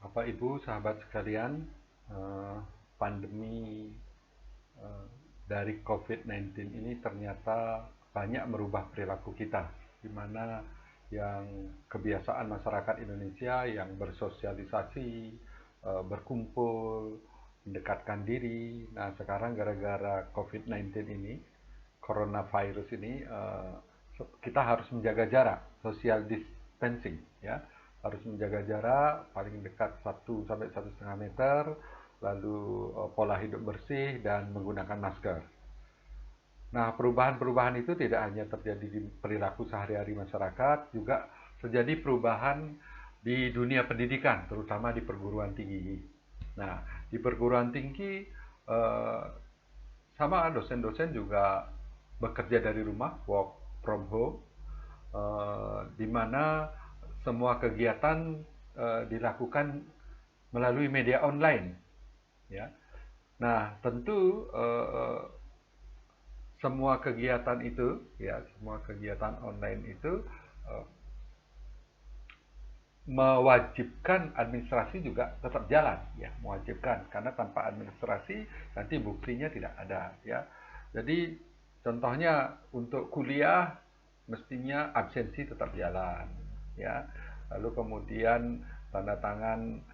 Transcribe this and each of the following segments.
Bapak Ibu, sahabat sekalian, eh, pandemi eh, dari COVID-19 ini ternyata banyak merubah perilaku kita, di mana yang kebiasaan masyarakat Indonesia yang bersosialisasi, berkumpul, mendekatkan diri. Nah, sekarang gara-gara COVID-19 ini, coronavirus ini, kita harus menjaga jarak, social distancing, ya, harus menjaga jarak paling dekat 1 sampai 1,5 meter, lalu pola hidup bersih dan menggunakan masker. Nah, perubahan-perubahan itu tidak hanya terjadi di perilaku sehari-hari masyarakat, juga terjadi perubahan di dunia pendidikan, terutama di perguruan tinggi. Nah, di perguruan tinggi eh, sama dosen-dosen juga bekerja dari rumah, work from home, di mana semua kegiatan dilakukan melalui media online, ya. Nah, tentu semua kegiatan itu, ya, semua kegiatan online itu uh, mewajibkan administrasi juga tetap jalan, ya, mewajibkan, karena tanpa administrasi nanti buktinya tidak ada, ya. Jadi contohnya untuk kuliah mestinya absensi tetap jalan, ya. Lalu kemudian tanda tangan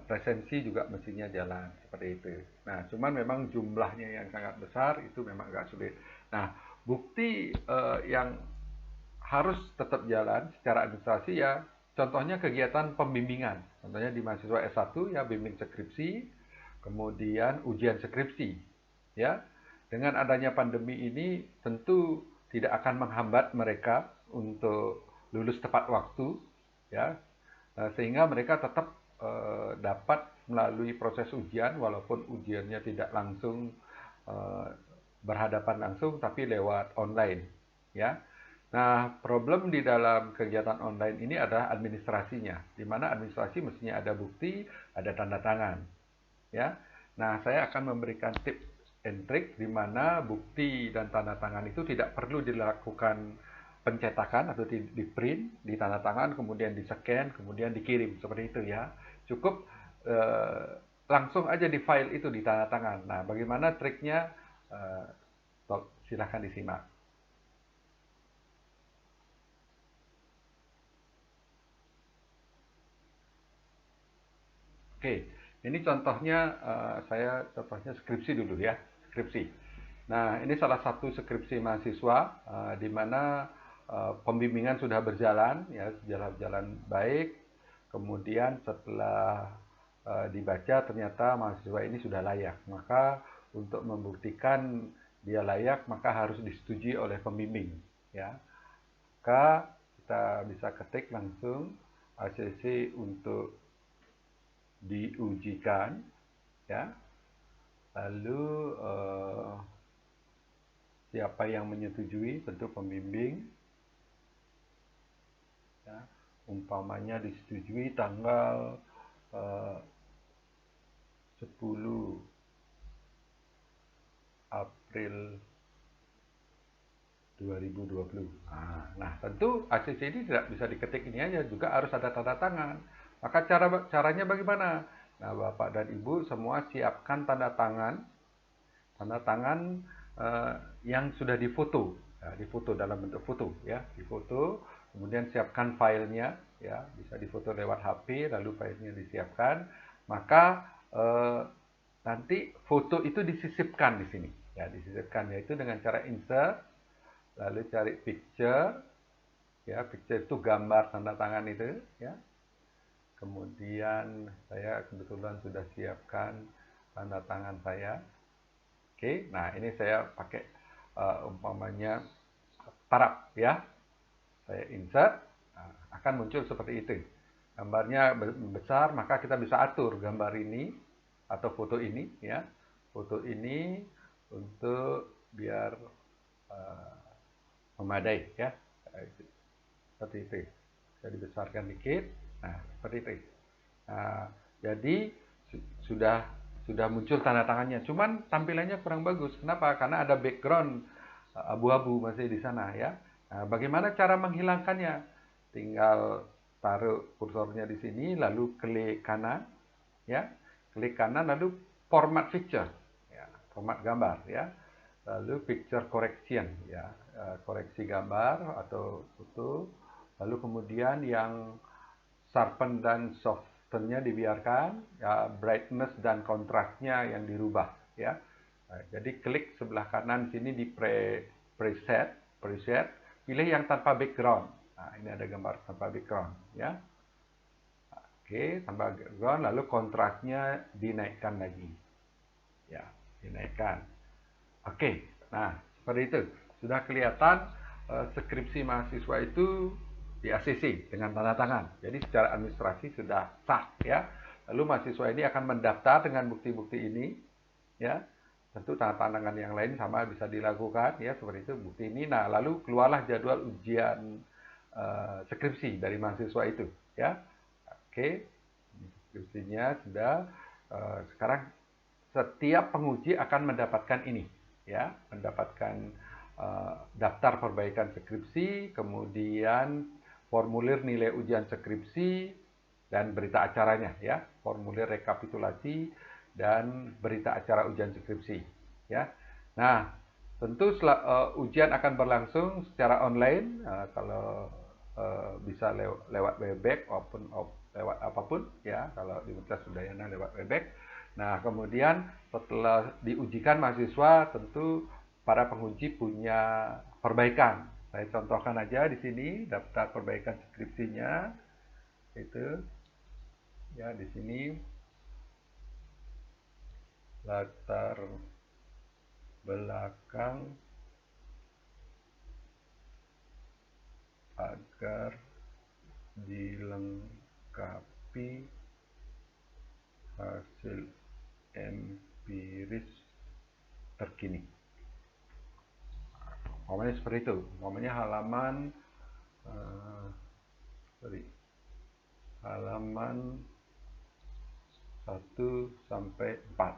presensi juga mestinya jalan seperti itu. Nah, cuman memang jumlahnya yang sangat besar itu memang agak sulit. Nah, bukti yang harus tetap jalan secara administrasi, ya, contohnya kegiatan pembimbingan. Contohnya di mahasiswa S1, ya, bimbing skripsi, kemudian ujian skripsi, ya. Dengan adanya pandemi ini tentu tidak akan menghambat mereka untuk lulus tepat waktu, ya. Sehingga mereka tetap dapat melalui proses ujian walaupun ujiannya tidak langsung eh, berhadapan langsung tapi lewat online, ya. Nah, problem di dalam kegiatan online ini adalah administrasinya, di mana administrasi mestinya ada bukti, ada tanda tangan, ya. Nah, saya akan memberikan tips and trick di mana bukti dan tanda tangan itu tidak perlu dilakukan pencetakan atau di print, di tanda tangan, kemudian di scan, kemudian dikirim seperti itu, ya. Cukup langsung aja di file itu di tanda tangan. Nah, bagaimana triknya? Eh, Silahkan disimak. Oke, ini contohnya saya contohnya skripsi dulu, ya, skripsi. Nah, ini salah satu skripsi mahasiswa di mana pembimbingan sudah berjalan, ya, jalan baik. Kemudian setelah dibaca ternyata mahasiswa ini sudah layak. Maka untuk membuktikan dia layak maka harus disetujui oleh pembimbing, ya. Maka kita bisa ketik langsung ACC untuk diujikan, ya. Lalu siapa yang menyetujui? Tentu pembimbing, ya. Umpamanya disetujui tanggal 10 April 2020. Nah, tentu ACC ini tidak bisa diketik ini aja, juga harus ada tanda tangan. Maka caranya bagaimana? Nah, Bapak dan Ibu semua siapkan tanda tangan yang sudah difoto, ya, difoto dalam bentuk foto, ya, difoto. Kemudian siapkan filenya, ya, bisa difoto lewat HP, lalu filenya disiapkan. Maka nanti foto itu disisipkan di sini, ya, disisipkan, yaitu dengan cara insert, lalu cari picture, ya, picture itu gambar tanda tangan itu, ya. Kemudian saya kebetulan sudah siapkan tanda tangan saya. Oke, nah ini saya pakai umpamanya tarap, ya. Saya insert, nah, akan muncul seperti itu. Gambarnya besar, maka kita bisa atur gambar ini atau foto ini, ya. Foto ini untuk biar memadai, ya. Seperti itu. Saya dibesarkan dikit. Nah, seperti itu. Nah, jadi sudah muncul tanda tangannya. Cuman tampilannya kurang bagus. Kenapa? Karena ada background abu-abu masih di sana, ya. Nah, bagaimana cara menghilangkannya? Tinggal taruh kursornya di sini, lalu klik kanan, ya, klik kanan, lalu format picture, ya, format gambar, ya, lalu picture correction, ya, koreksi gambar atau foto, lalu kemudian yang sharpen dan softennya dibiarkan, ya, brightness dan kontrasnya yang dirubah, ya. Nah, jadi klik sebelah kanan sini di preset, pilih yang tanpa background. Nah, ini ada gambar tanpa background, ya. Oke, tanpa background, lalu kontrasnya dinaikkan lagi, ya, dinaikkan. Oke, nah seperti itu sudah kelihatan skripsi mahasiswa itu di ACC dengan tanda tangan. Jadi secara administrasi sudah sah, ya. Lalu mahasiswa ini akan mendaftar dengan bukti-bukti ini, ya. Tentu tanda tangan yang lain sama bisa dilakukan, ya, seperti itu bukti ini. Nah, lalu keluarlah jadwal ujian skripsi dari mahasiswa itu, ya. Oke, skripsinya sudah. Sekarang setiap penguji akan mendapatkan ini, ya, mendapatkan daftar perbaikan skripsi, kemudian formulir nilai ujian skripsi dan berita acaranya, ya, formulir rekapitulasi dan berita acara ujian skripsi, ya. Nah, tentu ujian akan berlangsung secara online, kalau bisa lewat Webex maupun lewat apapun, ya, kalau di Universitas Udayana lewat Webex. Nah, kemudian setelah diujikan mahasiswa, tentu para penguji punya perbaikan. Saya contohkan aja di sini daftar perbaikan skripsinya, itu, ya, di sini latar belakang agar dilengkapi hasil empiris terkini. Umpamanya seperti itu. Umpamanya halaman 1 sampai 4.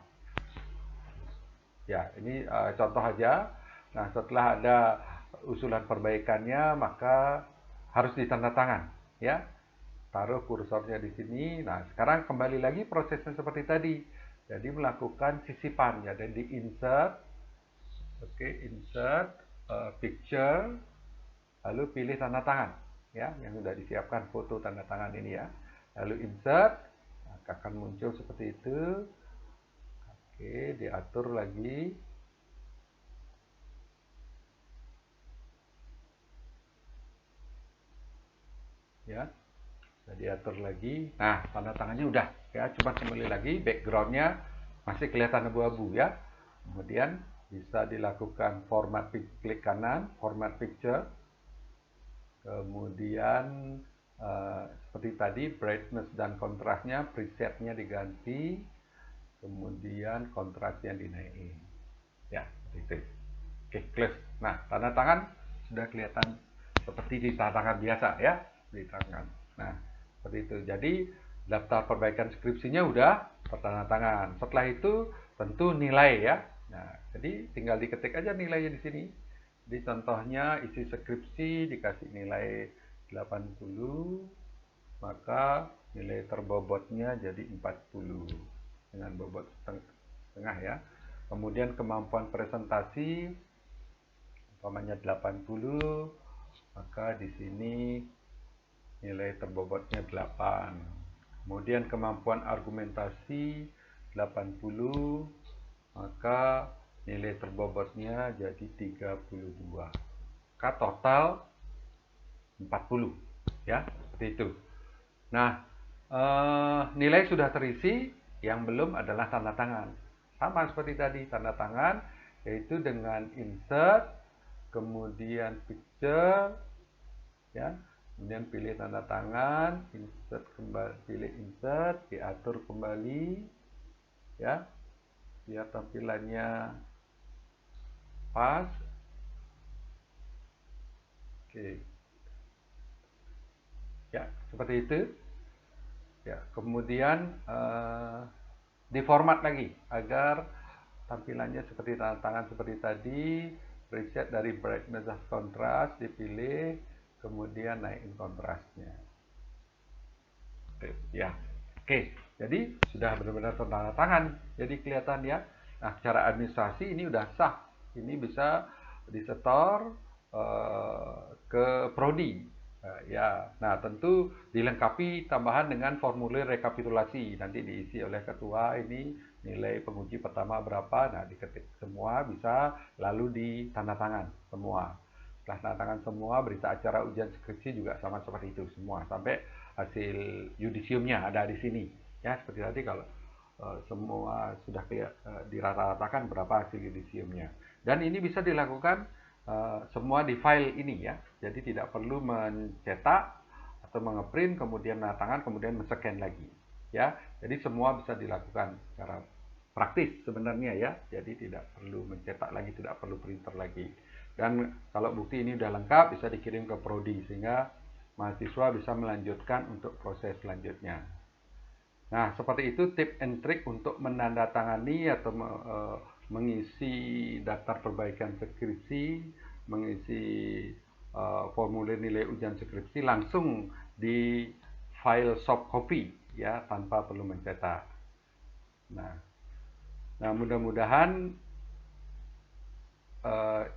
Ya, ini contoh aja. Nah, setelah ada usulan perbaikannya, maka harus ditandatangan, ya. Taruh kursornya di sini. Nah, sekarang kembali lagi prosesnya seperti tadi. Jadi melakukan sisipan, ya, dan di insert. Oke, insert picture, lalu pilih tanda tangan, ya, yang sudah disiapkan foto tanda tangan ini, ya. Lalu insert, akan muncul seperti itu. Oke, diatur lagi. Ya, sudah diatur lagi. Nah, tanda tangannya udah, ya. Coba kembali lagi, backgroundnya masih kelihatan abu-abu, ya. Kemudian bisa dilakukan format, klik kanan, format picture. Kemudian seperti tadi, brightness dan kontrasnya, presetnya diganti. Kemudian kontrasnya dinaikin, ya, seperti itu. Oke, close. Nah, tanda tangan sudah kelihatan seperti di tanda tangan biasa, ya, di tangan. Nah, seperti itu. Jadi daftar perbaikan skripsinya udah bertanda tangan. Setelah itu tentu nilai, ya. Nah, jadi tinggal diketik aja nilainya di sini. Di contohnya isi skripsi dikasih nilai 80, maka nilai terbobotnya jadi 40 dengan bobot setengah, ya. Kemudian kemampuan presentasi umpamanya 80, maka di sini nilai terbobotnya 8. Kemudian kemampuan argumentasi 80, maka nilai terbobotnya jadi 32. Maka total 40, ya, seperti itu. Nah, nilai sudah terisi, yang belum adalah tanda tangan. Sama seperti tadi, tanda tangan yaitu dengan insert, kemudian picture, ya, kemudian pilih tanda tangan, insert kembali, pilih insert, diatur kembali, ya, biar tampilannya pas. Oke, ya, seperti itu. Ya, kemudian diformat lagi agar tampilannya seperti tanda tangan seperti tadi. Preset dari brightness dan contrast dipilih, kemudian naikin kontrasnya. Ya, oke. Jadi sudah benar-benar tanda tangan. Jadi kelihatan ya. Nah, cara administrasi ini udah sah. Ini bisa disetor ke prodi. Ya, nah tentu dilengkapi tambahan dengan formulir rekapitulasi. Nanti diisi oleh ketua ini nilai penguji pertama berapa. Nah, diketik semua bisa lalu ditandatangan semua. Setelah tanda tangan semua, berita acara ujian skripsi juga sama seperti itu semua, sampai hasil yudisiumnya ada di sini. Ya, seperti tadi kalau semua sudah dirata-ratakan berapa hasil yudisiumnya. Dan ini bisa dilakukan semua di file ini ya. Jadi tidak perlu mencetak atau mengeprint, kemudian tanda tangan, kemudian men-scan lagi. Ya, jadi semua bisa dilakukan secara praktis sebenarnya ya. Jadi tidak perlu mencetak lagi, tidak perlu printer lagi. Dan kalau bukti ini sudah lengkap, bisa dikirim ke prodi sehingga mahasiswa bisa melanjutkan untuk proses selanjutnya. Nah, seperti itu tip and trick untuk menandatangani atau mengisi daftar perbaikan skripsi, mengisi formulir nilai ujian skripsi langsung di file soft copy ya, tanpa perlu mencetak. Nah, mudah-mudahan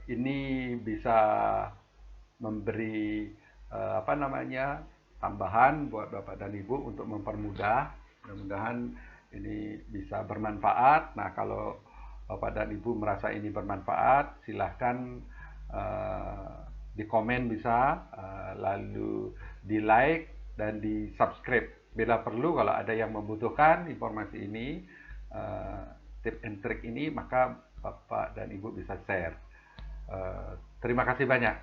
ini bisa memberi tambahan buat Bapak dan Ibu untuk mempermudah. Mudah-mudahan ini bisa bermanfaat. Nah, kalau Bapak dan Ibu merasa ini bermanfaat, silahkan di komen bisa, lalu di like dan di subscribe. Bila perlu, kalau ada yang membutuhkan informasi ini, tip and trick ini, maka Bapak dan Ibu bisa share. Terima kasih banyak.